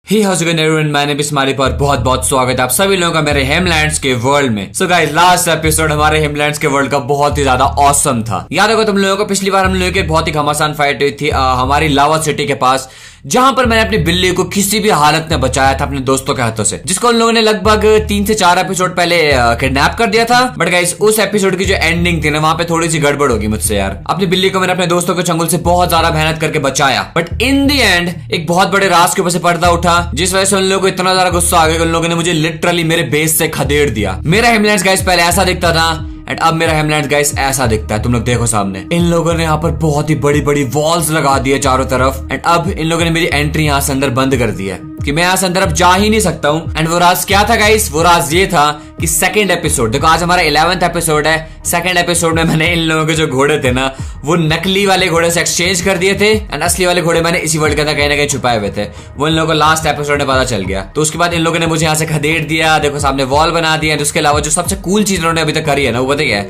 ही house everyone, मैंने भी smiley पर बहुत बहुत स्वागत है आप सभी लोगों का मेरे हेमलैंड्स के वर्ल्ड में। सो गाइस, लास्ट एपिसोड हमारे हेमलैंड्स के वर्ल्ड का बहुत ही ज्यादा ऑसम था। याद होगा तुम लोगों को, पिछली बार हम लोगों की बहुत ही घमासान फाइट हुई थी हमारी लावा सिटी के पास, जहां पर मैंने अपनी बिल्ली को किसी भी हालत में बचाया था अपने दोस्तों के हाथों से, जिसको उन लोगों ने लगभग 3 से 4 एपिसोड पहले किडनैप कर दिया था। बट गाइस, उस एपिसोड की जो एंडिंग थी ना, वहां पे थोड़ी सी गड़बड़ होगी मुझसे यार। अपनी बिल्ली को मैंने अपने दोस्तों के चंगुल से बहुत ज्यादा मेहनत करके बचाया, बट इन द एंड एक बहुत बड़े राज के ऊपर से पर्दा उठा, जिस वजह से उन लोगों को इतना ज्यादा गुस्सा आ गया कि उन लोगों ने मुझे लिटरली मेरे बेस से खदेड़ दिया। मेरा हेमलैंड्स गाइस पहले ऐसा दिखता था एंड अब मेरा हेमलैंड्स गाइस ऐसा दिखता है। तुम लोग देखो सामने, इन लोगों ने यहाँ पर बहुत ही बड़ी बड़ी वॉल्स लगा दी है चारों तरफ, एंड अब इन लोगों ने मेरी एंट्री यहाँ से अंदर बंद कर दी है कि मैं यहाँ से अंदर अब जा ही नहीं सकता हूँ। एंड वो राज क्या था गाइस? वो राज ये था कि सेकंड एपिसोड, देखो आज हमारा 11th एपिसोड है। सेकंड एपिसोड में मैंने इन लोगों के जो घोड़े थे ना, वो नकली वाले घोड़े से एक्सचेंज कर दिए थे, एंड असली वाले घोड़े मैंने इसी वर्ल्ड के अंदर कहीं ना कहीं छुपाए हुए थे। वो इन लोगों को लास्ट एपिसोड में पता चल गया, तो उसके बाद इन लोगों ने मुझे यहाँ से खदेड़ दिया। देखो सामने वॉल बना दिया। उसके अलावा जो सबसे कूल चीज उन्होंने अभी तक करी है ना, वो बताइए,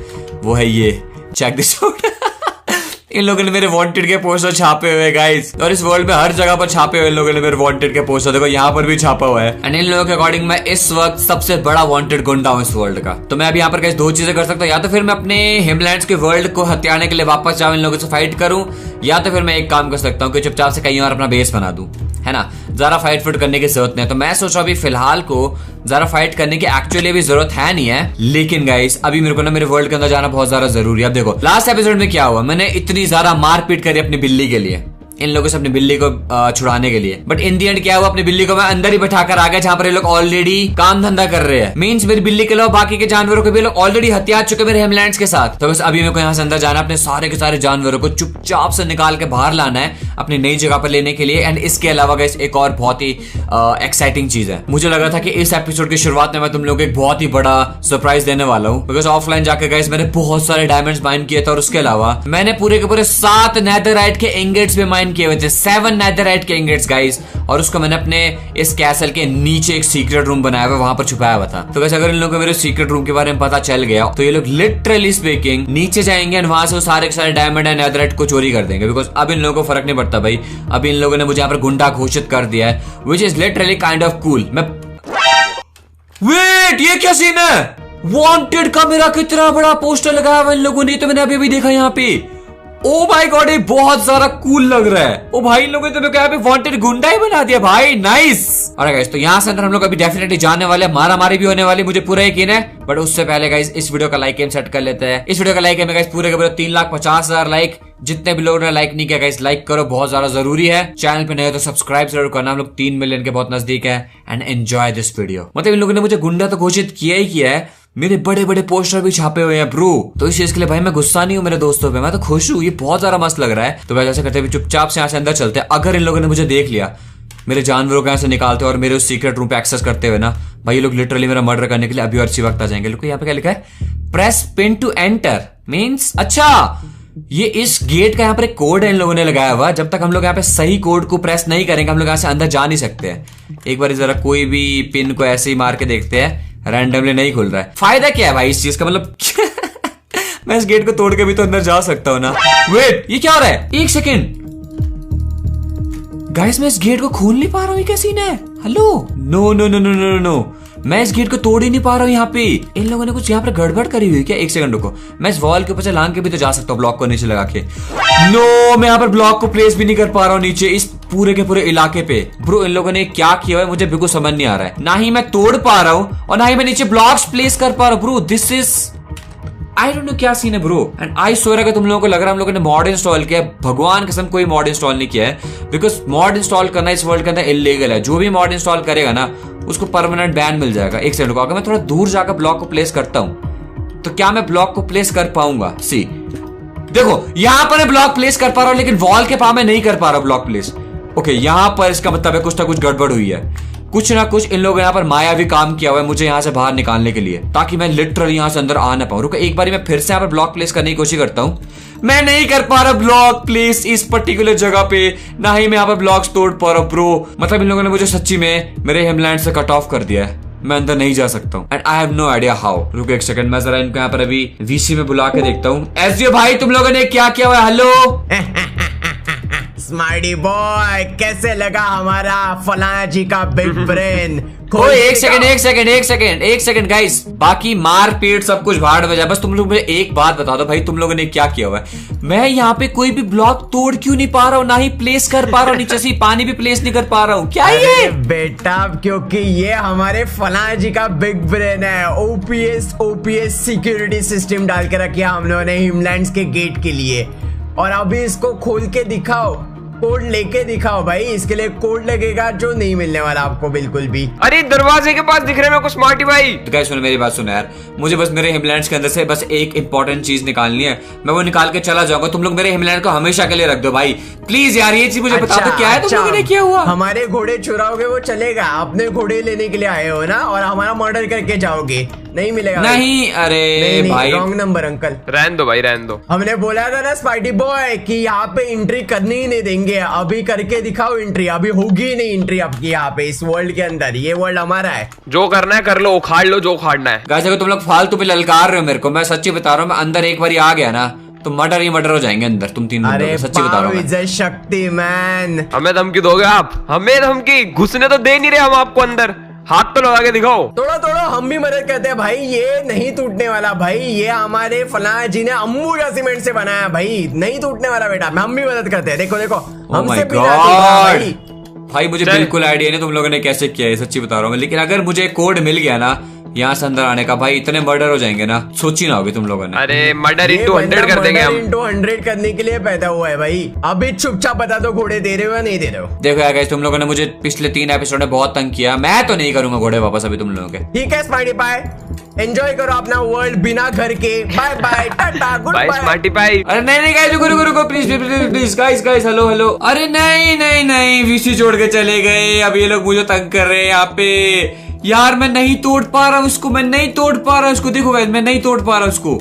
वो है ये, चेक दिस आउट। इन लोगों ने मेरे वांटेड के पोस्टर छापे हुए गाइस, और इस वर्ल्ड में हर जगह पर छापे हुए इन लोगों ने मेरे वांटेड के पोस्टर। देखो यहाँ पर भी छापा हुआ है। एंड इन लोगों के अकॉर्डिंग मैं इस वक्त सबसे बड़ा वांटेड गुंडा हूँ इस वर्ल्ड का। तो मैं अभी यहाँ पर गाइस 2 चीजें कर सकता हूँ, या तो फिर मैं अपने हेमलैंड्स के वर्ल्ड को हथियाने के लिए वापस जाऊँ, इन लोगों से फाइट करूँ, या तो फिर मैं एक काम कर सकता हूँ कि चुपचाप से कहीं और अपना बेस बना दूं, है ना। ज्यादा फाइट फुट करने की जरूरत नहीं है। तो मैं सोच रहा हूँ अभी फिलहाल को ज्यादा फाइट करने की एक्चुअली अभी जरूरत है नहीं है, लेकिन गाइस अभी मेरे को ना मेरे वर्ल्ड के अंदर जाना बहुत ज्यादा जरूरी है। अब देखो लास्ट एपिसोड में क्या हुआ, मैंने इतनी ज्यादा मारपीट करी अपनी बिल्ली के लिए, इन लोगों से अपनी बिल्ली को छुड़ाने के लिए, बट इन दी एंड क्या हुआ, अपनी बिल्ली को मैं अंदर ही बैठाकर आ गया जहां पर ये लोग ऑलरेडी काम धंधा कर रहे हैं। मींस मेरी बिल्ली के अलावा बाकी के जानवरों को भी लोग ऑलरेडी हथियार चुके मेरे हेमलैंड्स के साथ। तो बस अभी मेरे को यहाँ से अंदर जाना, अपने सारे के सारे जानवरों को चुपचाप से निकाल के बाहर लाना है अपनी नई जगह पर लेने के लिए। एंड इसके अलावा गाइस एक और बहुत ही एक्साइटिंग चीज है, मुझे लग रहा था कि इस एपिसोड की शुरुआत में मैं तुम लोगों को एक बहुत ही बड़ा सरप्राइज देने वाला हूँ, बिकॉज ऑफलाइन जाकर गाइस मैंने बहुत सारे डायमंड्स माइन किए थे, और उसके अलावा मैंने पूरे के पूरे 7 नेदरराइट के इंगेट्स भी माइन किए हुए थे, 7 नेदरराइट के इंगेट्स गाइस, और उसको मैंने अपने इस कैसल के नीचे एक सीक्रेट रूम बनाया हुआ, वहां पर छुपाया हुआ था। तो वैसे अगर इन लोगों को मेरे सीक्रेट रूम के बारे में पता चल गया, तो ये लोग लिटरली स्पीकिंग नीचे जाएंगे एंड वहां से वो सारे के सारे डायमंड एंड नेदरराइट को चोरी कर देंगे, बिकॉज अब इन लोगों को फर्क नहीं पड़ता भाई। अब इन लोगों ने मुझे यहाँ पर गुंडा घोषित कर दिया है, which is literally kind of cool. मैं वेट, ये क्या सीन है? वांटेड का मेरा कितना बड़ा पोस्टर लगाया हुआ इन लोगों ने, तो मैंने अभी भी देखा यहाँ पे। ओ माय गॉड, ये बहुत ज्यादा कूल लग रहा है। ओ भाई, इन लोगों ने तो क्या वांटेड गुंडा ही बना दिया भाई, नाइस। और गाइस तो यहाँ से अंदर हम लोग अभी डेफिनेटली जाने वाले, मारा मारी भी होने वाली, मुझे पूरा यकीन है। बट उससे पहले गाइस इस वीडियो का लाइक एम सेट कर लेते हैं। इस वीडियो का लाइक है गाइस पूरे के पूरे 3,50,000 लाइक। जितने भी लोगों ने लाइक नहीं किया गाइस, लाइक करो, बहुत ज्यादा जरूरी है। चैनल पे नए हो तो सब्सक्राइब जरूर करना, हम लोग 3 मिलियन के बहुत नजदीक है। And enjoy this video. मतलब इन लोगों ने मुझे गुंडा तो घोषित किया ही किया है, मेरे बड़े बड़े पोस्टर भी छापे हुए हैं ब्रो। तो इस चीज के लिए भाई मैं गुस्सा नहीं हूँ मेरे दोस्तों पे, मैं तो खुश हूँ, ये बहुत ज्यादा मस्त लग रहा है। तो वैसे करते हुए चुपचाप से यहाँ से अंदर चलते हैं। अगर इन लोगों ने मुझे देख लिया, मेरे जानवरों को यहाँ से निकालते और मेरे उस सीक्रेट रूम पे एक्सेस करते हुए ना, भाई ये लोग लिटरली मेरा मर्डर करने के लिए अभी और अच्छी वक्त आ जाएंगे। लोग यहाँ पे क्या लिखा है, press pin to enter, means अच्छा ये इस गेट का यहाँ पर एक कोड है इन लोगों ने लगाया हुआ। जब तक हम लोग यहाँ पे सही कोड को प्रेस नहीं करेंगे, हम लोग यहाँ से अंदर जा नहीं सकते हैं। एक बार जरा कोई भी पिन को ऐसे ही मार के देखते हैं, रैंडमली नहीं खुल रहा है। फायदा क्या है भाई इस चीज का, मतलब मैं इस गेट को तोड़ के भी तो अंदर जा सकता हूँ ना। वेट, ये क्या हो रहा है? 1 सेकेंड गाइस, मैं इस गेट को खोल नहीं पा रहा हूँ, ये क्या सीन है? Hello, no no no no no no, मैं इस गेट को तोड़ ही नहीं पा रहा हूँ। यहाँ पे इन लोगों ने कुछ यहाँ पर गड़बड़ करी हुई क्या? 1 सेकंड रुको, मैं इस वॉल के ऊपर से लांग के भी तो जा सकता हूँ, ब्लॉक को नीचे लगा के। नो, मैं यहाँ पर ब्लॉक को प्लेस भी नहीं कर पा रहा हूँ नीचे इस पूरे के पूरे इलाके पे। ब्रो इन लोगों ने क्या किया है मुझे बिल्कुल समझ नहीं आ रहा है। ना ही मैं तोड़ पा रहा हूँ और ना ही मैं नीचे ब्लॉक्स प्लेस कर पा रहा हूँ। Bro this is, I don't know क्या सीन है ब्रो। एंड आई स्वेयर अगर तुम लोगों को लग रहा है हम लोगों ने मॉड इंस्टॉल किया है, भगवान कसम कोई मॉड इंस्टॉल नहीं किया है, बिकॉज मॉड इंस्टॉल करना इस वर्ल्ड के अंदर इलीगल है। जो भी मॉड इंस्टॉल करेगा ना, उसको परमानेंट बैन मिल जाएगा। 1 सेकंड को, अगर मैं थोड़ा दूर जाकर ब्लॉक को प्लेस करता हूं, तो क्या मैं ब्लॉक को प्लेस कर पाऊंगा? सी देखो, यहां पर मैं ब्लॉक प्लेस कर पा रहा हूं, लेकिन वॉल के पास मैं नहीं कर पा रहा हूं ब्लॉक प्लेस। ओके, यहां पर इसका मतलब है कुछ ना कुछ गड़बड़ हुई है, कुछ ना कुछ इन लोगों ने यहाँ पर मायावी काम किया हुआ है मुझे यहाँ से बाहर निकालने के लिए, ताकि मैं लिटरली यहाँ से अंदर आ ना पाऊं। रुको एक बार मैं फिर से यहाँ पर ब्लॉक प्लेस करने की कोशिश करता हूँ। मैं नहीं कर पा रहा ब्लॉक प्लेस इस पर्टिकुलर जगह पे, ना ही मैं यहाँ पर ब्लॉक्स तोड़ पा रहा हूँ ब्रो। मतलब इन लोगों ने मुझे सच्ची में मेरे हेमलैंड से कट ऑफ कर दिया है, मैं अंदर नहीं जा सकता हूँ। And I have no idea how. रुको 1 सेकंड, मैं जरा इनको यहाँ पर अभी वीसी में बुला के देखता हूँ। एसडीओ भाई तुम लोगों ने क्या किया हुआ है? हेलो स्मार्टी बॉय, कैसे लगा हमारा फलाना जी का बिग ब्रेन? ओ एक सेकंड गाइस, बाकी मार पीट सब कुछ भाड़ में जाए, बस तुम लोग मुझे एक बात बता दो भाई, तुम लोगों ने क्या किया हुआ है? मैं यहाँ पे कोई भी ब्लॉक तोड़ क्यों नहीं पा रहा हूँ, ना ही प्लेस कर पा रहा हूँ, नीचे से पानी भी प्लेस नहीं कर पा रहा हूँ, क्या ये? बेटा क्योंकि ये हमारे फलाना जी का बिग ब्रेन है। ओपीएस सिक्योरिटी सिस्टम डाल के रखी है हम लोगों ने हिमलैंड्स के गेट के लिए, और अभी इसको खोल के दिखाओ, कोड लेके दिखाओ भाई। इसके लिए कोड लगेगा जो नहीं मिलने वाला आपको बिल्कुल भी। अरे दरवाजे के पास दिख रहे हैं मेरे को स्मार्टी भाई। तो गाइस सुनो मेरी बात सुनो यार, मुझे बस मेरे हिमलैंड्स के अंदर से बस एक इंपॉर्टेंट चीज निकालनी है, मैं वो निकाल के चला जाऊंगा। तुम लोग मेरे हिमलैंड को हमेशा के लिए रख दो भाई, प्लीज यार। ये चीज मुझे बता दो क्या है तुम लोगों ने किया हुआ? हमारे घोड़े चुराओगे वो चलेगा, अपने घोड़े लेने के लिए आए हो ना, और हमारा मर्डर करके जाओगे, नहीं मिलेगा। नहीं अरे भाई रॉन्ग नंबर अंकल, रहने दो भाई, रहने दो। हमने बोला था ना स्पाइटी बॉय कि यहाँ पे एंट्री करनी ही नहीं देंगे। अभी करके दिखाओ एंट्री, अभी होगी नहीं एंट्री आपकी यहाँ पे इस वर्ल्ड के अंदर। ये वर्ल्ड हमारा है, जो करना है कर लो, उखाड़ लो जो उखाड़ना है। गाइस अगर तुम लोग फालतू पे ललकार रहे हो मेरे को, मैं सच्ची बता रहा हूँ, मैं अंदर एक बार आ गया ना तो मर्डर ही मर्डर हो जाएंगे अंदर तुम तीन बंदों के, सच्ची बता रहा हूँ। विजय शक्ति मैन, हमें धमकी दोगे आप? हमें धमकी? घुसने तो दे नहीं रहे हम आपको अंदर, हाथ तो लगा के दिखाओ। थोड़ा हम भी मदद करते हैं भाई, ये नहीं टूटने वाला भाई, ये हमारे फलाना जी ने अंबुजा सीमेंट से बनाया भाई, नहीं टूटने वाला बेटा। हम भी मदद करते हैं, देखो हमसे बिना भाई। भाई मुझे बिल्कुल आइडिया नहीं तुम लोगों ने कैसे किया है, सच्ची बता रहा हूँ। लेकिन अगर मुझे कोड मिल गया ना यहाँ से अंदर आने का, भाई इतने मर्डर हो जाएंगे ना, सोची ना होगी तुम लोगों ने। अरे मर्डर इंटू 100 कर देंगे हम। इंटू 100 करने के लिए पैदा हुआ है भाई। अभी चुपचाप बता दो घोड़े दे रहे हो या नहीं दे रहे हो? देखो यार गाइस, तुम लोगों ने मुझे पिछले 3 एपिसोड में बहुत तंग किया, मैं तो नहीं करूंगा घोड़े वापस अभी तुम लोगों के। ठीक है स्मार्टी पाई, एंजॉय करो अपना वर्ल्ड बिना घर के। बाय बाय, टाटा, goodbye bye smarty pie. अरे नहीं गाइस, रुको प्लीज गाइस, हेलो। अरे नहीं वीसी छोड़ के चले गए, अब ये लोग मुझे तंग कर रहे हैं यहाँ पे यार। मैं नहीं तोड़ पा रहा हूँ इसको, देखो गाइस, मैं नहीं तोड़ पा रहा हूँ इसको।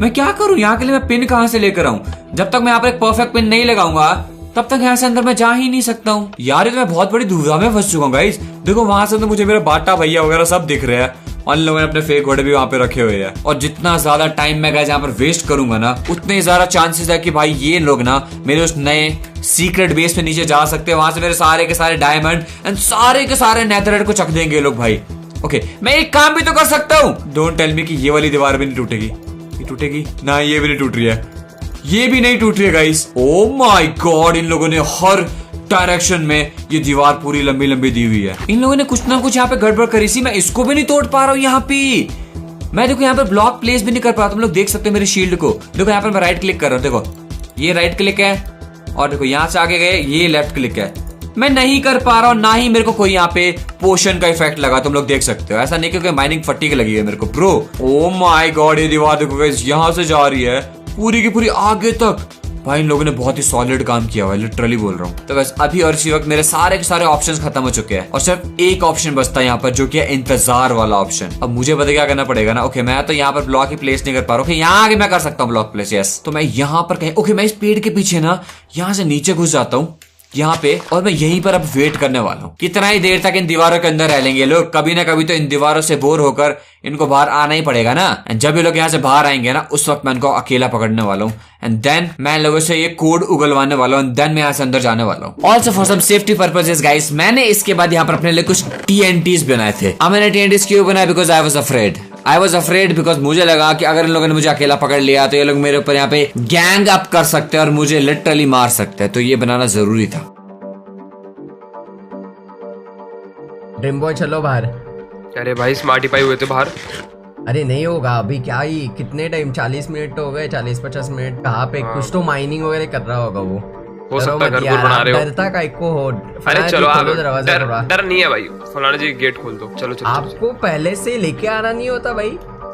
मैं क्या करूँ यहाँ के लिए? मैं पिन कहाँ से लेकर आऊँ? जब तक मैं यहाँ पर एक परफेक्ट पिन नहीं लगाऊंगा तब तक यहाँ से अंदर मैं जा ही नहीं सकता हूँ यार। ये तो मैं बहुत बड़ी दुविधा में फंस चुका हूँ गाइस। देखो वहां से तो मुझे मेरे बाटा भैया वगैरह सब दिख रहे हैं, और लोगों ने अपने फेक घोड़े भी वहां पे रखे हुए हैं। और जितना ज्यादा टाइम मैं गाइस यहाँ पर वेस्ट करूंगा ना, उतने ज्यादा चांसेस है कि भाई ये लोग ना मेरे उस नए सीक्रेट बेस पे नीचे जा सकते हैं। वहां से मेरे सारे के सारे डायमंड एंड सारे के सारे नेथरराइट को चक देंगे लोग भाई। ओके, मैं एक काम भी तो कर सकता हूँ। डोंट टेल मी कि ये वाली दीवार भी नहीं टूटेगी। ये टूटेगी ना? ये भी नहीं टूट रही है, ये भी नहीं टूट रही है गाइस। ओ माय गॉड, इन लोगों ने हर डायरेक्शन में ये दीवार पूरी लंबी दी हुई है। इन लोगों ने कुछ ना कुछ यहाँ पे गड़बड़ करी सी, मैं इसको भी नहीं तोड़ पा रहा हूँ यहाँ पे। मैं देखो यहाँ पे ब्लॉक प्लेस भी नहीं कर पा रहा। तुम लोग देख सकते हो मेरी शील्ड को, देखो यहाँ पे मैं राइट क्लिक कर रहा हूँ, देखो ये राइट क्लिक है, और देखो यहाँ से आगे गए ये लेफ्ट क्लिक है। मैं नहीं कर पा रहा हूँ, ना ही मेरे को कोई यहाँ पे पोशन का इफेक्ट लगा, तुम लोग देख सकते हो। ऐसा नहीं क्योंकि माइनिंग फटीक लगी है मेरे को ब्रो। ओ माय गॉड, ये दीवार देखो गाइस, यहाँ से जा रही है पूरी की पूरी आगे तक। भाई इन लोगों ने बहुत ही सॉलिड काम किया हुआ है, लिटरली बोल रहा हूँ। तो बस अभी और इसी वक्त मेरे सारे के सारे ऑप्शंस खत्म हो चुके हैं, और सिर्फ एक ऑप्शन बचता है यहाँ पर, जो कि है इंतजार वाला ऑप्शन। अब मुझे पता क्या करना पड़ेगा ना। ओके, मैं तो यहाँ पर ब्लॉक ही प्लेस नहीं कर पा रहा हूँ। यहाँ आगे मैं कर सकता हूँ ब्लॉक प्लेस, यस। तो मैं यहाँ पर कहीं, ओके मैं इस पेड़ के पीछे ना यहाँ से नीचे घुस जाता हूँ यहाँ पे, और मैं यहीं पर अब वेट करने वाला हूँ। कितना ही देर तक इन दीवारों के अंदर रह लेंगे लोग, कभी ना कभी तो इन दीवारों से बोर होकर इनको बाहर आना ही पड़ेगा ना। एंड जब ये लोग यहाँ से बाहर आएंगे ना, उस वक्त मैं इनको अकेला पकड़ने वाला हूँ, एंड देन मैं लोगों से ये कोड उगलवाने वाला हूँ, देन मैं यहाँ से अंदर जाने वाला हूँ। Also for some safety purposes guys, मैंने इसके बाद यहाँ पर अपने लिए कुछ TNTs बनाए थे। अब मैंने TNTs क्यों बनाया? Because I was afraid because मुझे लगा कि अगर इन लोगों ने मुझे अकेला पकड़ लिया तो ये लोग मेरे ऊपर यहाँ पे गैंग अप कर सकते हैं और मुझे लिटरली मार सकते हैं, तो ये बनाना जरूरी था। ड्रीम बॉय चलो बाहर। अरे भाई स्मार्टी पाई हुए थे बाहर। अरे नहीं होगा अभी, क्या ही कितने टाइम, 40 मिनट तो हो गए, 40-50 मिनट। कहाँ पे कुछ तो माइनिंग वगैरह कर रहा होगा वो, हो सकता है घर बना रहे हो। डरता का को हो। अरे चलो आप, डर नहीं है भाई, फलाना जी गेट खोल दो। चलो आपको पहले से लेके आना नहीं होता भाई,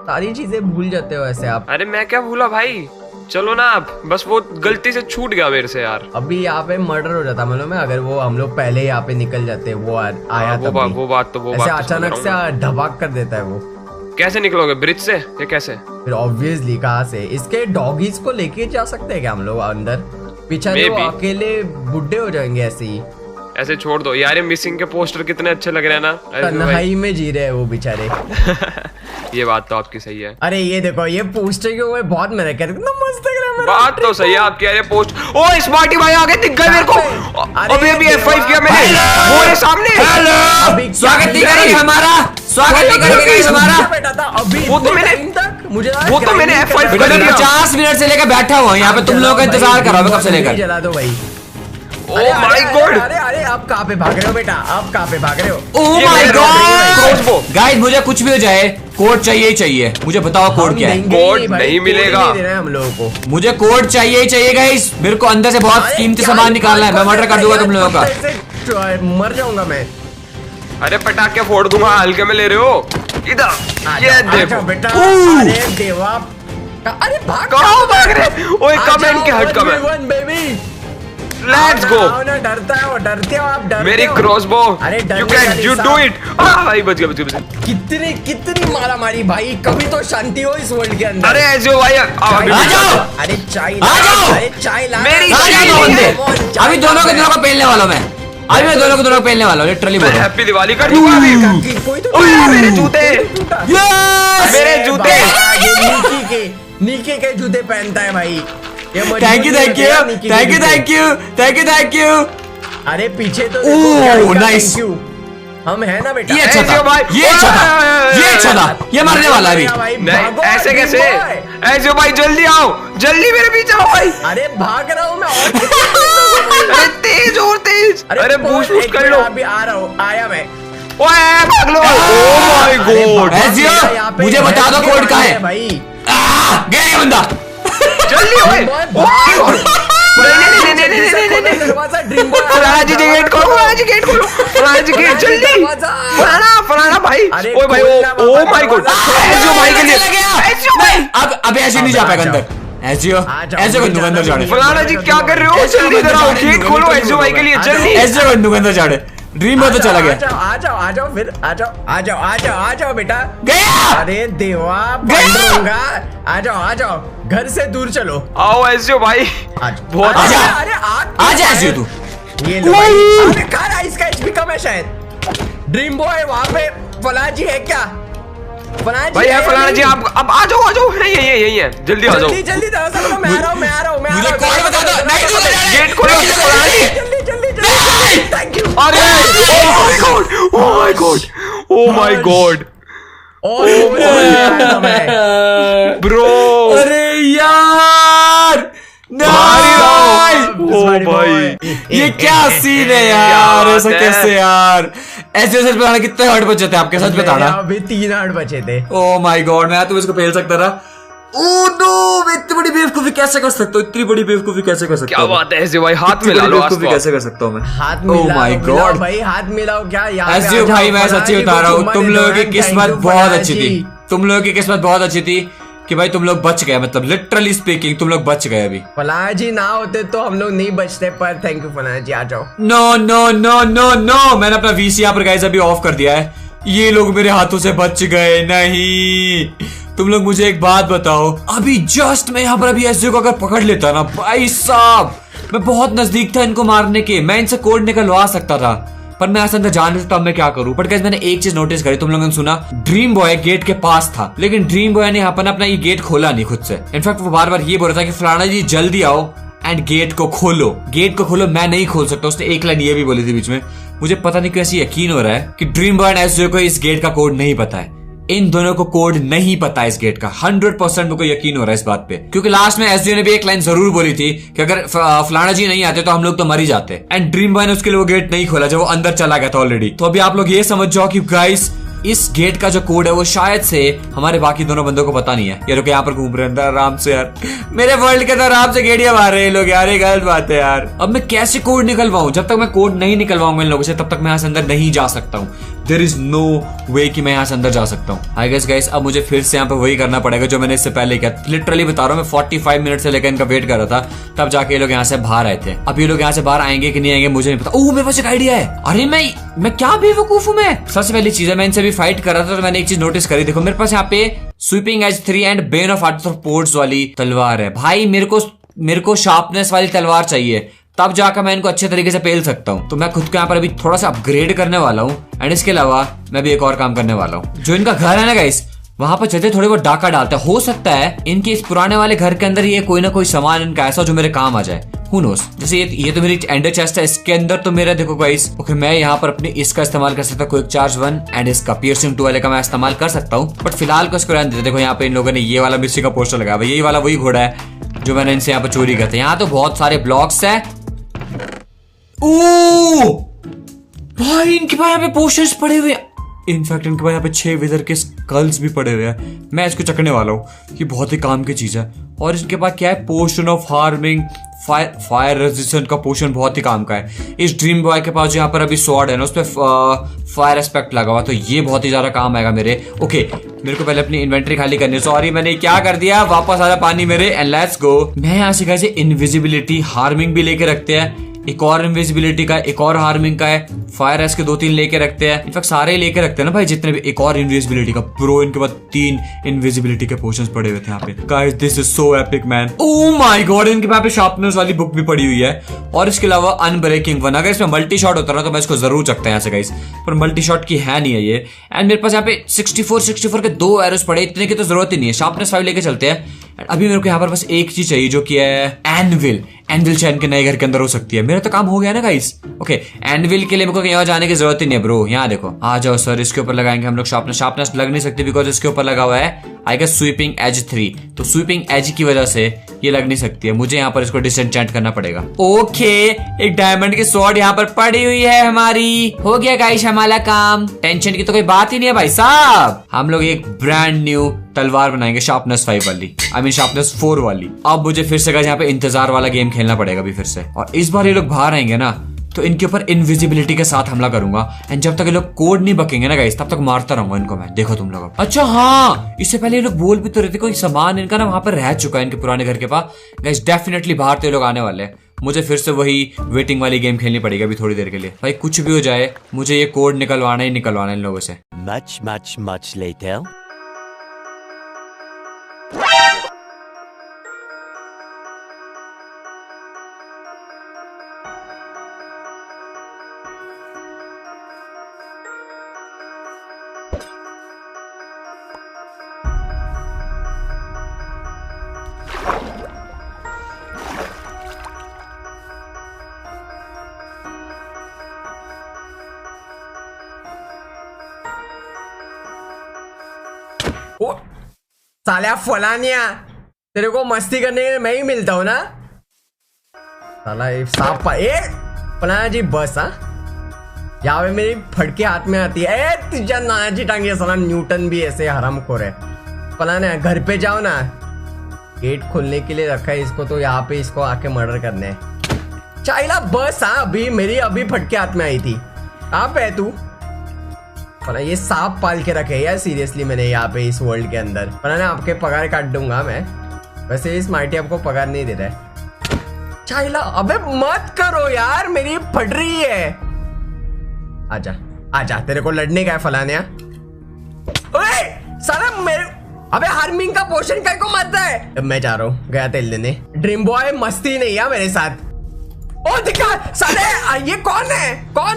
सारी चीजें भूल जाते हो ऐसे आप। अरे मैं क्या भूला भाई, चलो ना आप, बस वो गलती से छूट गया मेरे से यार। अभी यहाँ पे मर्डर हो जाता मालूम है, अगर वो हम लोग पहले यहाँ पे निकल जाते, वो आया वो बात तो ऐसे अचानक से ढबाक कर देता है वो। कैसे निकलोगे ब्रिज से या कैसे? फिर ऑब्वियसली कहाँ से, इसके डॉगीज को लेके जा सकते हैं क्या हम लोग अंदर? पीछे वो अकेले बुड्ढे हो जाएंगे ऐसे ही। ऐसे छोड़ दो यार। ये मिसिंग के पोस्टर कितने अच्छे लग रहे हैं ना। तन्हाई में जी रहे हैं वो बेचारे। ये बात तो आपकी सही है। अरे ये देखो ये पोस्टर के ऊपर बहुत मेहनत कर कितना मस्त लग रहा है मेरा। बात तो सही है आपकी। अरे पोस्ट ओ स्मार्टी भाई आगे दिख गए मेरे को। अभी अभी F5 किया मैंने वो है सामने। अभी स्वागत नहीं करेंगे हमारा, स्वागत नहीं करेंगे हमारा। बेटा था अभी वो तो मैंने मुझे वो तो मैंने F5 बेटा मैं 50 मिनट से लेकर बैठा हुआ हूँ यहाँ पे, तुम लोगों का इंतजार कर रहा हूँ कब से लेकर। जला दो भाई। Oh my God. अरे अरे आप कहाँ पे भाग रहे हो बेटा, आप कहाँ पे भाग रहे हो? ओह माय गॉड गाइस, मुझे कुछ भी हो जाए कोड चाहिए ही चाहिए। मुझे बताओ कोड क्या है? कोड नहीं मिलेगा हम लोगों को। मुझे कोड चाहिए ही चाहिए गाइस। मेरे को अंदर से बहुत कीमती सामान निकालना है। मैं मर्डर कर दूंगा तुम लोगों का, मर जाऊंगा मैं। अरे पटाखे फोड़ दूंगा, हल्के में ले रहे हो। इधर ये देखो बेटा। अरे देवा, अरे भाग कहाँ भाग रहे? ओए कमेंट के हट कमेंट। Baby let's go. डरता है वो, डरते हो आप, डरते मेरी हो। क्रॉसबो। अरे you can you do it. भाई बच गया। कितनी कितनी मारा मारी भाई, कभी तो शांति हो इस वर्ल्ड के अंदर। अरे ऐसे हो भाई, आ जाओ। अरे चाय आ जाओ। अरे चाय ला मेरी आ जाओ दो बंदे। अभी दोनों को पहनने वाला हूँ मैं। अभी मैं दोनों को पहनने वाला हूँ, लिटरली बोल रहा हूँ। हैप्पी दिवाली कर दूंगा अभी। कोई तो मेरे जूते, मेरे जूते। नीके के जूते पहनता है भाई। Thank you thank you thank you thank you thank you thank you. अरे पीछे तो ओह नाइस, हम है ना बेटा। ये अच्छा था, ये अच्छा था, ये अच्छा था। ये मरने वाला अभी नहीं। ऐसे कैसे? ऐसे भाई जल्दी आओ, जल्दी मेरे पीछे आओ भाई। अरे भाग रहा हूँ मैं। अरे तेज और तेज। अरे बूस्ट बूस्ट कर लो। अभी आ रहा हूँ, आया मैं। ओए भाग लो। Oh my God. एजियो मुझे बता दो कोड कहाँ है भाई। गया ये बंदा। जल्दी ओए। दरवाजा ड्रीम बॉय। फलाना जी गेट खोलो, फलाना जी गेट खोलो, फलाना जी गेट जल्दी। फलाना भाई। ओए भाई ओ माय गॉड। एजियो भाई के लिए एजियो भाई। अब ऐसे नहीं जा पाएगा अंदर। एजियो ऐसे बंदू अंदर जाने। फलाना जी क्या कर रहे हो? जल्दी इधर आओ, गेट खोलो एजियो भाई के लिए जल्दी। ऐसे बंदू अंदर जाने। ड्रीम बॉय तो चला गया। आ जाओ फिर, आ जाओ बेटा। गया। अरे देवा आ जाओ घर से दूर चलो। आओ एजियो भाई। बहुत आजा। अरे आजा एजियो तू। ये लो भाई। अरे कहाँ इसका एचपी कम है शायद। ड्रीम बॉय वहाँ पे फलाना जी है क्या? फलाना भाई है फलाना जी। आप अब आ जाओ यही है जल्दी आ जाओ। जल्दी दरवाजा खोलो। मैं आ रहा हूँ। मुझे कोड बता दो। नहीं गेट खोलो फलाना जी। जल्दी थैंक यू। अरे ओ माय गॉड ब्रो। अरे यार ओ भाई ये क्या सीन है यार, ऐसा कैसे यार? ऐसे सच बताना कितने हर्ट बचे थे आपके, सच बताना। अभी 3 हर्ट बचे थे। ओ माय गॉड, मैं तो इसको फेल सकता था। ओह नो, मैं इतनी बड़ी बेवकूफी कैसे कर सकता हूँ? इतनी बड़ी बेवकूफी कैसे कर सकता क्या हूँ? बात है ऐसे भाई, हाथ मिला लो। कैसे कर सकता हूँ मैं? हाथ ओह मिला माय मिलाओ गॉड भाई, हाथ मिलाओ क्या यार? एसजीओ भाई मैं सच्ची बता रहा हूँ, तुम लोगों की किस्मत बहुत अच्छी थी। तुम लोगों की किस्मत बहुत अच्छी थी कि भाई तुम लोग बच गए, मतलब लिटरली स्पीकिंग तुम लोग बच गए। अभी फलाना जी ना होते तो हम लोग नहीं बचते, पर थैंक यू फलाना जी। आ जाओ। No no no no no, मैंने अपना वीसी यहाँ पर गाइस अभी ऑफ कर दिया है। ये लोग मेरे हाथों से बच गए। नहीं, तुम लोग मुझे एक बात बताओ, अभी जस्ट मैं यहाँ पर अभी एसजीओ को अगर पकड़ लेता ना भाई साहब, मैं बहुत नजदीक था इनको मारने के। मैं इनसे कोड निकलवा सकता था, पर मैं ऐसा अंदर जा नहीं सकता। अब मैं क्या करूं? बट गाइस मैंने एक चीज नोटिस करी, तुम लोगों ने सुना ड्रीम बॉय गेट के पास था, लेकिन ड्रीम बॉय ने यहाँ पर अपना ये गेट खोला नहीं खुद से। इनफैक्ट वो बार बार ये बोल रहा था कि फलाना जी जल्दी आओ एंड गेट को खोलो, गेट को खोलो। मैं नहीं खोल सकता। उसने एक लाइन ये भी बोली थी बीच में। मुझे पता नहीं कैसे यकीन हो रहा है कि ड्रीम बॉय एंड एसजीओ को इस गेट का कोड नहीं पता है। इन दोनों को कोड नहीं पता है इस गेट का। 100% मेरे को यकीन हो रहा है इस बात पे, क्योंकि लास्ट में एसजीओ ने भी एक लाइन जरूर बोली थी कि अगर फलाना जी नहीं आते तो हम लोग तो मर ही जाते। एंड ड्रीम बॉय ने उसके लिए वो गेट नहीं खोला जब वो अंदर चला गया था ऑलरेडी। तो अभी आप लोग ये समझ जाओ कि गाइस इस गेट का जो कोड है वो शायद से हमारे बाकी दोनों बंदों को पता नहीं है। ये लोग यहाँ पर घूम रहे हैं आराम से यार, मेरे वर्ल्ड के अंदर आराम से गेड़ियां मार रहे हैं लोग यार। ये गलत बात है यार। अब मैं कैसे कोड निकलवाऊं? जब तक मैं कोड नहीं निकलवाऊंगा इन लोगों से तब तक मैं यहाँ से अंदर नहीं जा सकता हूँ। देयर इज नो वे कि मैं यहाँ से अंदर जा सकता हूँ। आई गेस गाइस अब मुझे फिर से यहाँ पे वही करना पड़ेगा जो मैंने इससे पहले किया। लिटरली बता रहा हूँ, मैं 45 मिनट से लेकर इनका वेट कर रहा था, तब जाके ये लोग यहाँ से बाहर आए थे। अब ये लोग यहाँ से बाहर आएंगे कि नहीं आएंगे मुझे नहीं पता। ओह मेरे पास एक आइडिया है। अरे मैं क्या बेवकूफ हूँ मैं। सबसे पहली चीज है, मैं इनसे भी फाइट कर रहा था तो मैंने एक चीज नोटिस करी। देखो मेरे पास यहाँ पे sweeping edge 3 and bane of arthropods वाली तलवार है। भाई मेरे को शार्पनेस वाली तलवार चाहिए, तब जाकर मैं इनको अच्छे तरीके से पेल सकता हूँ। तो मैं खुद को यहाँ पर अभी थोड़ा सा अपग्रेड करने वाला हूँ एंड इसके अलावा मैं भी एक और काम करने वाला हूँ। जो इनका घर है ना गाइस, वहां पर चलते थोड़े बहुत डाका डालता है। हो सकता है इनके इस पुराने वाले घर के अंदर ये कोई ना कोई सामान इनका ऐसा जो मेरे काम आ जाए। Who knows? जैसे ये तो मेरी एंडर चेस्ट है, इसके अंदर तो मेरा देखो गाइस, ओके मैं यहाँ पर अपनी इसका इस्तेमाल कर सकता हूँ, क्विक चार्ज 1 एंड इसका पियर्सिंग 2 वाले का मैं इस्तेमाल कर सकता हूँ। बट फिलहाल को इसको रहने देते। देखो यहाँ पे इन लोगों ने ये वाला मिर्ची का पोस्टर लगाया, यही वाला वही घोड़ा है जो मैंने इनसे यहाँ पर चोरी करते। यहाँ तो बहुत सारे ब्लॉक्स है। भाई इनके पास यहाँ पे पोस्टर्स पड़े हुए हैं। इनफैक्ट इनके पास यहाँ पे 6 विदर के स्कल्स भी पड़े हुए हैं। मैं इसको चकने वाला हूँ, ये बहुत ही काम की चीज है। और इसके पास क्या है, potion of harming fire resistant का पोशन बहुत ही काम का है। इस ड्रीम बॉय के पास जो यहाँ पर अभी स्वॉर्ड है ना, उस पर फायर एस्पेक्ट लगा हुआ, तो ये बहुत ही ज्यादा काम आएगा मेरे। ओके मेरे को पहले अपनी इन्वेंटरी खाली करनी है। सॉरी मैंने क्या कर दिया, वापस आ रहा पानी मेरे एंड लेट्स गो। मैं यहाँ से कैसे इनविजिबिलिटी हार्मिंग भी लेके रखते हैं, एक और इनविजिबिलिटी का, एक और हार्मिंग का है, फायर एस के 2-3 लेके रखते हैं। इनफैक्ट सारे लेके रखते हैं ना भाई जितने भी। एक और इनविजिबिलिटी का ब्रो, इनके बाद 3 इनविजिबिलिटी के पोशंस पड़े हुए थे यहाँ पे। Guys this is so epic man. Oh my God, इनके पास शार्पनेस वाली बुक भी पड़ी हुई है और इसके अलावा अनब्रेकिंग 1। अगर इसमें मल्टी शॉट होता ना तो मैं इसको जरूर चकता है यहाँ से गाइस, पर मल्टी शॉट की है नहीं है ये। एंड मेरे पास यहाँ पे 64 के 2 एरोस पड़े, इतने की तो जरूरत ही नहीं है। शार्पनेस 5 लेके चलते हैं। अभी मेरे को यहाँ पर बस एक चीज चाहिए जो कि है एनविल। एनविल चैन के नए घर के अंदर हो सकती है। मेरा तो काम हो गया ना गाइस। ओके एनविल के लिए मेरे को कहीं और जाने की जरूरत ही नहीं है ब्रो। यहाँ देखो, आ जाओ सर, इसके ऊपर लगाएंगे हम लोग शार्पनेस लग नहीं सकती बिकॉज इसके ऊपर लगा हुआ है आई गेस स्वीपिंग एज 3। तो स्वीपिंग एज की वजह से ये लग नहीं सकती है। मुझे यहाँ पर इसको डिसएन्चेंट करना पड़ेगा। ओके एक डायमंड की स्वॉर्ड यहाँ पर पड़ी हुई है हमारी। हो गया गाइस हमारा काम, टेंशन की तो कोई बात ही नहीं है भाई साहब। हम लोग एक ब्रांड न्यू तलवार बनाएंगे शार्पनेस 5 वाली, आई मीन शार्पनेस 4 वाली। अब मुझे फिर से यहाँ पे इंतजार वाला गेम खेलना पड़ेगा अभी फिर से। और इस बार ये लोग बाहर आएंगे ना तो इनके ऊपर इनविजिबिलिटी के साथ हमला करूंगा एंड जब तक ये लोग कोड नहीं बकेंगे ना गाइस तब तक मारता रहूंगा इनको मैं। देखो तुम लोग। अच्छा हाँ, इससे पहले ये लोग बोल भी तो रहे थे कोई सामान इनका ना वहां पर रह चुका है इनके पुराने घर के पास। गाइस डेफिनेटली बाहर तो ये लोग आने वाले हैं। मुझे फिर से वही वेटिंग वाली गेम खेलनी पड़ेगी अभी थोड़ी देर के लिए। भाई कुछ भी हो जाए मुझे ये कोड निकलवाना ही निकलवाना इन लोगों से। Much later. ओ साला फलानिया, तेरे को मस्ती करने के लिए मैं ही मिलता हूँ ना साला। ये सांप फलाना जी बस। हाँ यहाँ पे मेरी फटके हाथ में आती है। तुझा नाची टांगे साला, न्यूटन भी ऐसे हरामखोर है। फलाना घर पे जाओ ना, गेट खोलने के लिए रखा है इसको, तो यहाँ पे इसको आके मर्डर करने चाइला बस। हाँ अभी मेरी फटके हाथ में आई थी। कहाँ पे है तू? ये सांप पाल के रखे यार सीरियसली मैंने यहाँ पे इस वर्ल्ड के अंदर। ना आपके पगार काट दूंगा मैं। वैसे इस माइटी आपको पगार नहीं दे रहा है। चाइला अबे मत करो यार, मेरी फट रही है। आजा आजा, तेरे को लड़ने का है फलानिया। ओए साला मेरे, अबे हार्मिंग का पोशन का को मत है। अब मैं जा रहा हूँ गया तेल लेने। ड्रीम बॉय मस्ती नहीं है मेरे साथ। ओ दिखा साले, ये कौन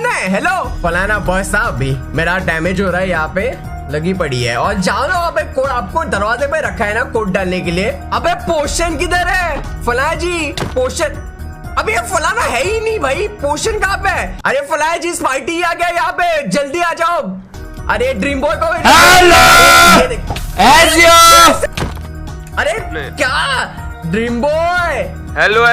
है? हेलो फलाना बस। अभी मेरा डैमेज हो रहा है, यहाँ पे लगी पड़ी है। और जाओ ना अबे, कोड आपको दरवाजे पे रखा है ना कोड डालने के लिए। अबे पोशन किधर है फलाना जी? पोशन अभी ये फलाना है ही नहीं भाई। पोशन कहाँ पे है? अरे फलाना जी स्पाइटी आ गया यहाँ पे, जल्दी आ जाओ। अरे ड्रीम बॉय को अरे क्या ड्रीम बॉय? हेलो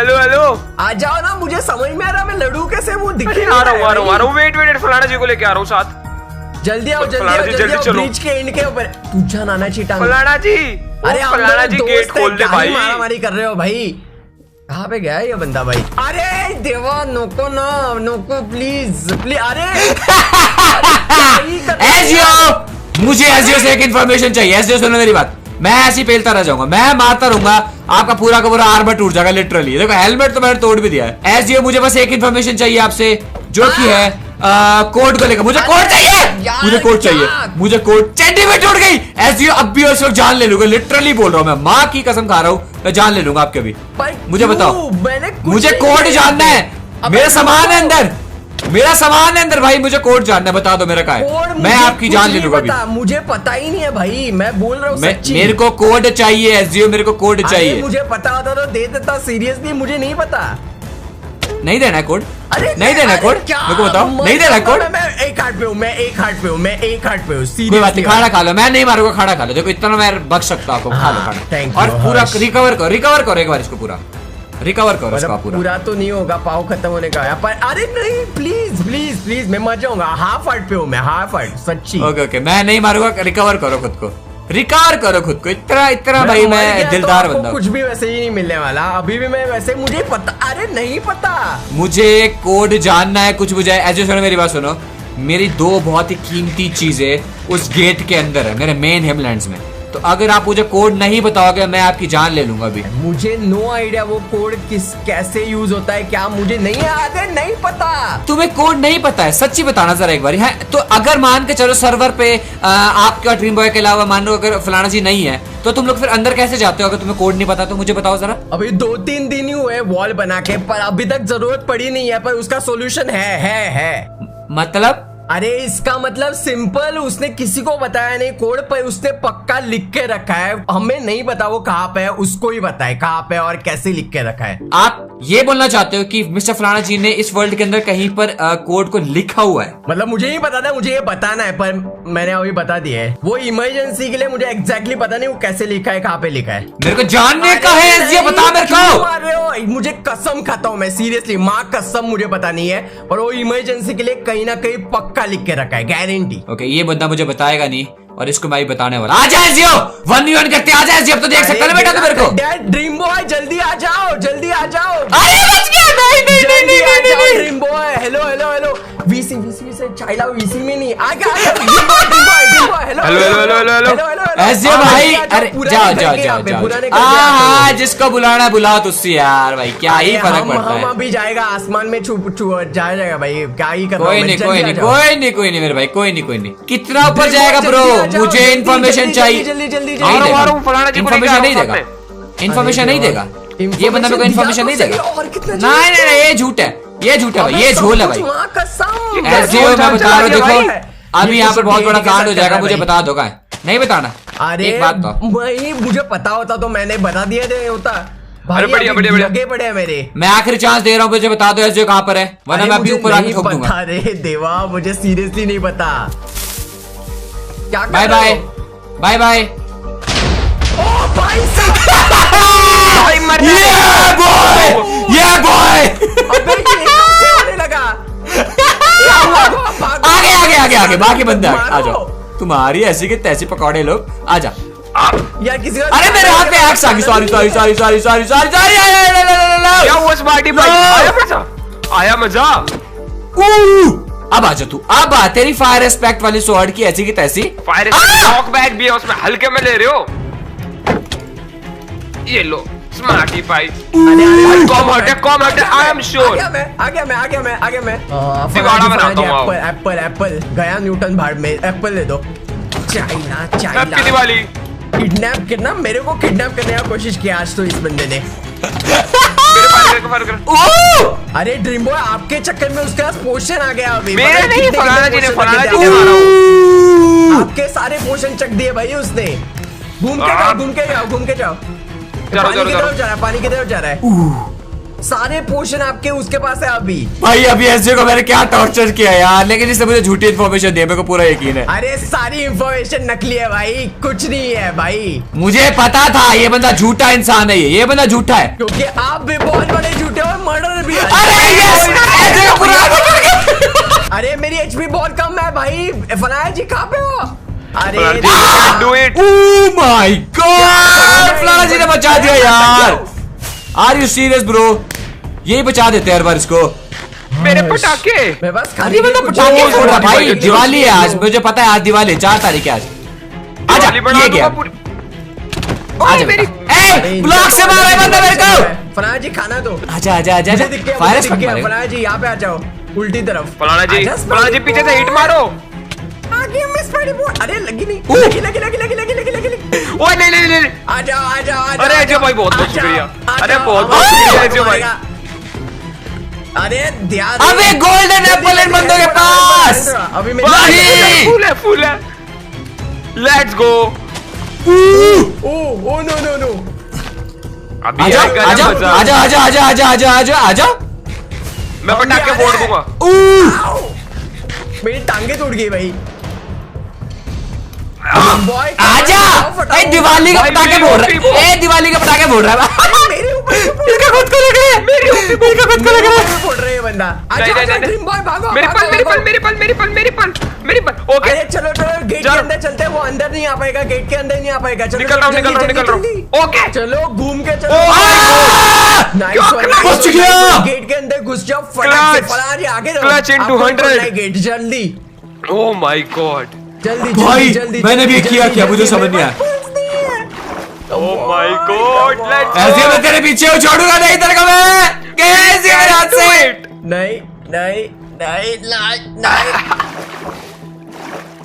आ जाओ ना, मुझे समझ में आ रहा मैं लड़ू कैसे, वो दिखे। आ रहा हूँ वेट फलाना जी को लेके आ रहा हूँ साथ। जल्दी आओ ब्रिज के एंड के ऊपर। तुझा नाना चीटा फलाना जी। अरे फलाना जी गेट खोल दे भाई। मारामारी कर रहे हो भाई। कहाँ पे गया ये बंदा भाई? अरे देवा नोको प्लीज। अरे मुझे एसजीओ से एक इन्फॉर्मेशन चाहिए। एसजीओ सुनो मेरी बात, मैं ऐसे ही पेलता रह जाऊंगा, मैं मारता रहूंगा, आपका पूरा का पूरा आर्मर टूट जाएगा लिटरली। देखो हेलमेट तो मैंने तोड़ भी दिया है। एसजीओ मुझे बस एक इन्फॉर्मेशन चाहिए आपसे, जो कि है कोड को लेकर। मुझे कोड चाहिए, मुझे कोड। चड्डी में टूट गई। एसजीओ अब भी उस वक्त जान ले लूंगा, लिटरली बोल रहा हूँ मैं, माँ की कसम खा रहा हूँ, मैं जान ले लूंगा आपके भी। मुझे बताओ, मुझे कोड जानना है। मेरा सामान है अंदर, मेरा सामान है अंदर भाई, मुझे कोड जानना है, बता दो मेरा क्या है, मैं आपकी जान ले लूंगा अभी। मुझे पता ही नहीं है भाई, मैं बोल रहा हूँ सच्ची। मेरे को कोड चाहिए एसजीओ, मेरे को कोड चाहिए। मुझे पता होता तो दे देता, सीरियसली मुझे नहीं पता। नहीं देना है कोड? अरे नहीं देना है कोड, मेरे को बताओ। नहीं देना है कोड? मैं एक हार्ट पे हूँ, मैं एक हार्ट पे हूँ, मैं एक हार्ट पे हूँ। कोई बात नहीं, खाना खा लो, मैं नहीं मारूंगा, खाना खा लो। देखो इतना मैं बच सकता हूँ, खा लो खाना। और पूरा रिकवर करो, रिकवर करो एक बार इसको, पूरा रिकवर करो इसका पूरा तो नहीं होगा, पाव खत्म होने का पर। अरे नहीं, प्लीज प्लीज प्लीज, मैं मर जाऊंगा। हाफ हार्ट पे हूँ मैं, हाफ हार्ट सच्ची। ओके ओके, मैं नहीं मारूंगा, रिकवर करो खुद को, रिकवर करो खुद को। इतना इतना भाई मैं दिलदार बंदा। कुछ भी वैसे ही नहीं मिलने वाला, अभी भी मैं वैसे, मुझे पता। अरे नहीं पता, मुझे कोड जानना है कुछ मुझे। ऐसे सुनो मेरी बात सुनो, मेरी 2 बहुत ही कीमती चीजें उस गेट के अंदर है, मेरे मेन हिमलैंड्स में। तो अगर आप मुझे कोड नहीं बताओगे, मैं आपकी जान ले लूंगा अभी। मुझे नो आइडिया वो कोड कैसे यूज होता है, क्या मुझे नहीं आगे नहीं पता। तुम्हें कोड नहीं पता है? सच्ची बताना जरा एक बार है। तो अगर मान के चलो सर्वर पे आपके और ड्रीम बॉय के अलावा मान लो अगर फलाना जी नहीं है, तो तुम लोग फिर अंदर कैसे जाते हो? अगर तुम्हें कोड नहीं पता तो मुझे बताओ जरा। अभी 2-3 दिन ही हुए वॉल बना के, पर अभी तक जरूरत पड़ी नहीं है, पर उसका सोल्यूशन है। मतलब? अरे इसका मतलब सिंपल, उसने किसी को बताया नहीं कोड, पर उसने पक्का लिख के रखा है। हमें नहीं पता वो कहाँ पे है, उसको ही पता है कहाँ पे और कैसे लिख के रखा है। आप ये बोलना चाहते हो कि मिस्टर फलाना जी ने इस वर्ल्ड के अंदर कहीं पर कोड को लिखा हुआ है? मतलब मुझे ही पता था, मुझे ये बताना है, पर मैंने अभी बता दिया है। वो इमरजेंसी के लिए मुझे एग्जैक्टली पता नहीं वो कैसे लिखा है, कहाँ पे लिखा है। मेरे को जानने का है, ये बता मेरे को। मार रहे हो, मुझे कसम खाता हूँ मैं, सीरियसली माँ कसम, मुझे पता नहीं है, पर वो इमरजेंसी के लिए कहीं ना कहीं पक्का लिख के रखा है, गारंटी। ओके, ये बंदा मुझे बताएगा नहीं और इसको मैं भी बताने वाला। आ जाए जियो, 1v1 करते आ जाए जियो, अब तो देख सकता है बेटा तू मेरे को। डैड ड्रीम बॉय जल्दी आ जाओ, जल्दी आ जाओ। अरे बच गया। नहीं dream boy, hello hello hello, VC से चाइल्ड आउट, वीसी में नहीं आ गया। ड्रीम बॉय हेलो ऐसे भाई, अरे जाओ। हाँ जिसको बुलाना है बुलाओ तुझसे यार भाई, क्या ही फर्क पड़ता है। हम अभी जाएगा आसमान में जाएगा भाई, क्या ही करना। कोई नहीं मेरे भाई, कोई नहीं। कितना ऊपर जाएगा ब्रो? मुझे इन्फॉर्मेशन चाहिए। इन्फॉर्मेशन नहीं देगा, इन्फॉर्मेशन नहीं देगा ये बंदा, मेरे को इन्फॉर्मेशन नहीं देगा। नहीं ये झूठ है, ये झूठ है भाई, ये झोल है भाई। ऐसे हो मैं बता रहा हूँ, देखो अभी यहाँ पर बहुत बड़ा कांड हो जाएगा, मुझे बता दो। क्या नहीं बताना? अरे एक बात तो भाई, मुझे पता होता तो मैंने बता दिया होता। अरे बढ़िया लगे पड़े हैं मेरे। मैं आखिरी चांस दे रहा हूँ, मुझे बता दो ऐसे कहाँ पर है, वरना मैं अभी ऊपर आके ठोक दूंगा। अरे देवा, मुझे सीरियसली नहीं पता। क्या बाय बाय बाय बाय। आगे बाकी बंदे आ जाओ। तुम्हारी ऐसी के तैसी पकौड़े लोग, आ जा यार किसी। अरे मेरे हाथ में एक्स आ गई, सॉरी। क्या हुआ इस पार्टी भाई? आया मजा। अब आ जा तू, अब आ। तेरी फायर एस्पेक्ट वाली स्वॉर्ड की ऐसी की तैसी। फायर नॉक बैक भी है उसमें, हल्के में ले रहे हो। ये लो स्मार्टी पाई। कॉम हटे, आई एम श्योर। आ गया मैं। दिवाड़ा बनाता हूँ। एप्पल गया न्यूटन भाड़ में, एप्पल ले दो। चाइना दिवाली। किडनैप मेरे को किडनैप करने का कोशिश किया आज तो इस बंदे ने। अरे ड्रीम बॉय, आपके चक्कर में उसके पास पोशन आ गया अभी। मेरे नहीं, फलाना जी ने मारा। आपके सारे पोशन चक दिए भाई उसने। घूम के जाओ। पानी की तरफ जा रहा है। सारे पोशन आपके उसके पास है अभी। भाई अभी ऐसे को मैंने क्या टॉर्चर किया यार, लेकिन इसने मुझे झूठी इन्फॉर्मेशन दी, मेरे को पूरा यकीन है। अरे सारी इन्फॉर्मेशन नकली है भाई, कुछ नहीं है भाई। मुझे पता था ये बंदा झूठा इंसान है, ये बंदा झूठा है, क्योंकि आप भी बहुत बड़े झूठे हो, मर्डर भी। अरे मेरी एचपी बहुत कम है भाई। फलाना जी कहाँ पे हो? अरे ओह माय गॉड, फलाना जी ने बचा दिया यार। Are you serious bro? यही बचा देते हर बार इसको। मेरे पटाखे। मैं बस खाली पटाखे फोड़ रहा भाई। दिवाली है आज, मुझे पता है आज दिवाली है, 4 तारीख है आज। आजा ये गया। ब्लॉक से मारा है बंदा मेरे को। फलाना जी खाना दो। आजा फलाना जी यहाँ पे आ जाओ, उल्टी तरफ। फलाना जी पीछे से हिट मारो। आगे मिस पड़ी। अरे लगी नहीं। लगी। ओए नहीं। आ जाओ। अरे जो भाई बहुत शुक्रिया। अरे बहुत शुक्रिया जो भाई। अरे ध्यान, अबे गोल्डन एप्पल इन बंदों के पास। अभी फुल है। Let's go. Oh no no no, अभी आजा। मैं पटाखे फोड़ दूंगा। मेरी टांगे टूट गई भाई। आजा। दिवाली का पटाखे फोड़ रहा है, दिवाली का पटाखे फोड़ रहा है। मेरे ऊपर इसका खुद को लग रहा है, इसका खुद को लग रहा है। फोड़ रहे हैं बंदा। ड्रीम बॉय भागो। मेरी पल। ओके चलो गेट के अंदर चलते हैं। वो अंदर नहीं आ पाएगा, गेट के अंदर नहीं आ पाएगा। चलो निकल रहा हूँ। ओके चलो घूम के चलो। घुस गया। गेट के अंदर घुस जाओ फटाक से। फटाक आगे क्लच into 100 गेट जल्दी ओह माय गॉड। जल्दी भाई जल्दी। मैंने भी किया मुझे समझ नहीं आया। ओह माय गॉड। लेट्स ऐसे मैं तेरे पीछे हूँ, छोड़ूंगा नहीं तेरे को मैं। कैसे मेरे हाथ से? नहीं।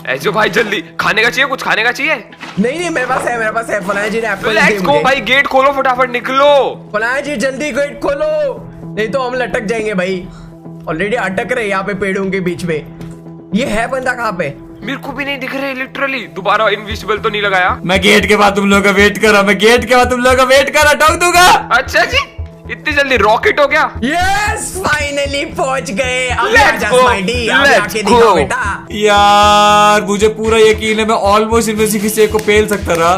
ऐसे भाई जल्दी खाने का चाहिए, कुछ खाने का चाहिए। नहीं मेरे पास है। फलाना जी ने एप्पल लेट्स गो भाई, गेट खोलो फटाफट, निकलो। फलाना जी जल्दी गेट खोलो, नहीं तो हम लटक जाएंगे भाई। ऑलरेडी अटक रहे यहाँ पे पेड़ों के बीच में। ये है बंदा कहाँ पे? मेरे को भी नहीं दिख रहे लिटरली। दोबारा इनविजिबल तो नहीं लगाया। मैं गेट के बाद तुम लोगों का वेट कर रहा, ठोक दूंगा। अच्छा जी, इतनी जल्दी रॉकेट हो गया। यस फाइनली पहुंच गए। अब Let's आजा go, स्पाइडी, अब let's आके go। दिखाओ बेटा। यार मुझे पूरा यकीन है मैं ऑलमोस्ट इनमें से किसी एक को पेल सकता रहा,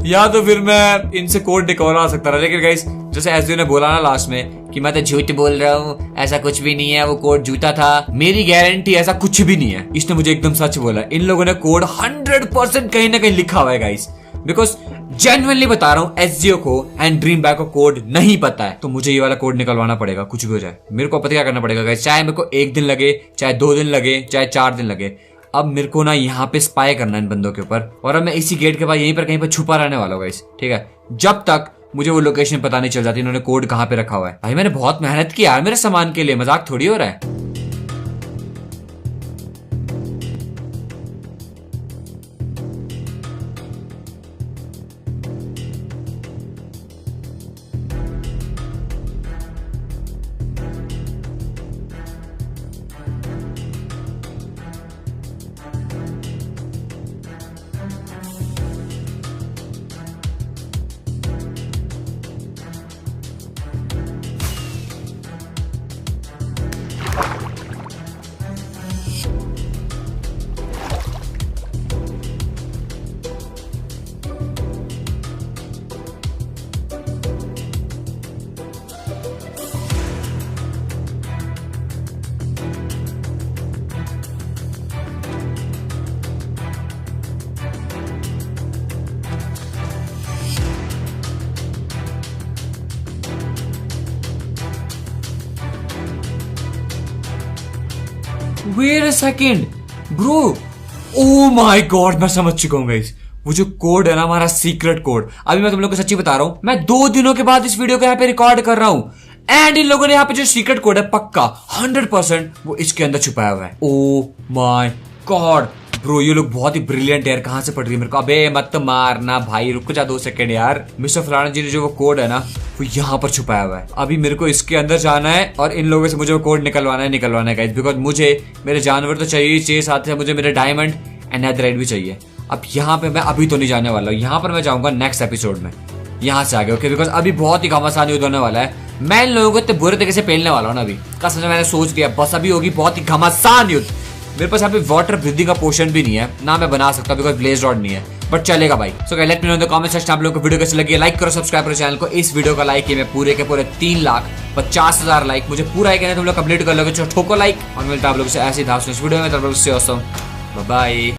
या तो फिर मैं इनसे कोड निकलवा सकता रहा। लेकिन गाइस जैसे एसडी ने बोला ना लास्ट में कि मैं तो झूठ बोल रहा हूँ, ऐसा कुछ भी नहीं है, वो कोड झूठा था, मेरी गारंटी ऐसा कुछ भी नहीं है। इसने मुझे एकदम सच बोला। इन लोगों ने कोड 100% कहीं ना कहीं लिखा हुआ है गाइस, बिकॉज जेन्युइनली बता रहा हूँ एसजीओ को एंड ड्रीम बैग को कोड नहीं पता है, तो मुझे ये वाला कोड निकलवाना पड़ेगा कुछ भी हो जाए। मेरे को पता क्या करना पड़ेगा गाइस, चाहे मेरे को 1 दिन लगे, चाहे 2 दिन लगे, चाहे 4 दिन लगे। अब मेरे को ना यहाँ पे स्पाई करना है इन बंदों के ऊपर, और अब मैं इसी गेट के पास यहीं पर कहीं पर छुपा रहने वाला हूँ गाइस, ठीक है, जब तक मुझे वो लोकेशन पता नहीं चल जाती इन्होंने कोड कहाँ पे रखा हुआ है। भाई मैंने बहुत मेहनत की यार मेरे सामान के लिए, मजाक थोड़ी हो रहा है। Wait a second, bro. Oh my God, मैं समझ चुका हूँ गाइस। वो जो कोड है ना हमारा सीक्रेट कोड, अभी मैं तुम लोग को सच्ची बता रहा हूँ, मैं 2 दिनों के बाद इस वीडियो को यहाँ पे रिकॉर्ड कर रहा हूँ, एंड इन लोगों ने यहाँ पे जो सीक्रेट कोड है पक्का 100% वो इसके अंदर छुपाया हुआ है। ओ माय गॉड ब्रो, ये लोग बहुत ही ब्रिलियंट यार। कहाँ से पढ़ रही है मेरे को? अबे मत मारना भाई, रुक जा 2 सेकंड यार। मिस्टर फलाना जी ने जो वो कोड है ना वो यहाँ पर छुपाया हुआ है। अभी मेरे को इसके अंदर जाना है और इन लोगों से मुझे वो कोड निकलवाना है गाइस, बिकॉज मुझे मेरे जानवर तो चाहिए, साथ में मुझे मेरे डायमंड एंड नेदरराइट भी चाहिए। अब यहाँ पे मैं अभी तो नहीं जाने वाला हूँ, यहाँ पर मैं जाऊंगा नेक्स्ट एपिसोड में, यहाँ से आगे, ओके, बिकॉज अभी बहुत ही घमासान युद्ध होने वाला है। मैं इन लोगों को इतने बुरे तरीके से पेलने वाला हूँ ना अभी, कसम से मैंने सोच लिया बस अभी होगी बहुत ही घमासान युद्ध। मेरे पास यहाँ पे वाटर ब्रीदिंग का पोशन भी नहीं है ना, मैं बना सकता बिकॉज ब्लेज रॉड नहीं है, बट चलेगा भाई। So let me know in the comment section आप लोगों को वीडियो कैसी लगी। लाइक करो, सब्सक्राइब करो चैनल को। इस वीडियो का लाइक मैं पूरे के पूरे 3,50,000 लाइक मुझे पूरा ही कहना तुम लोग कंप्लीट कर लोगे, ठोको लाइक, और मिलता है आप लोगों से ऐसी धास वीडियो में। बाय।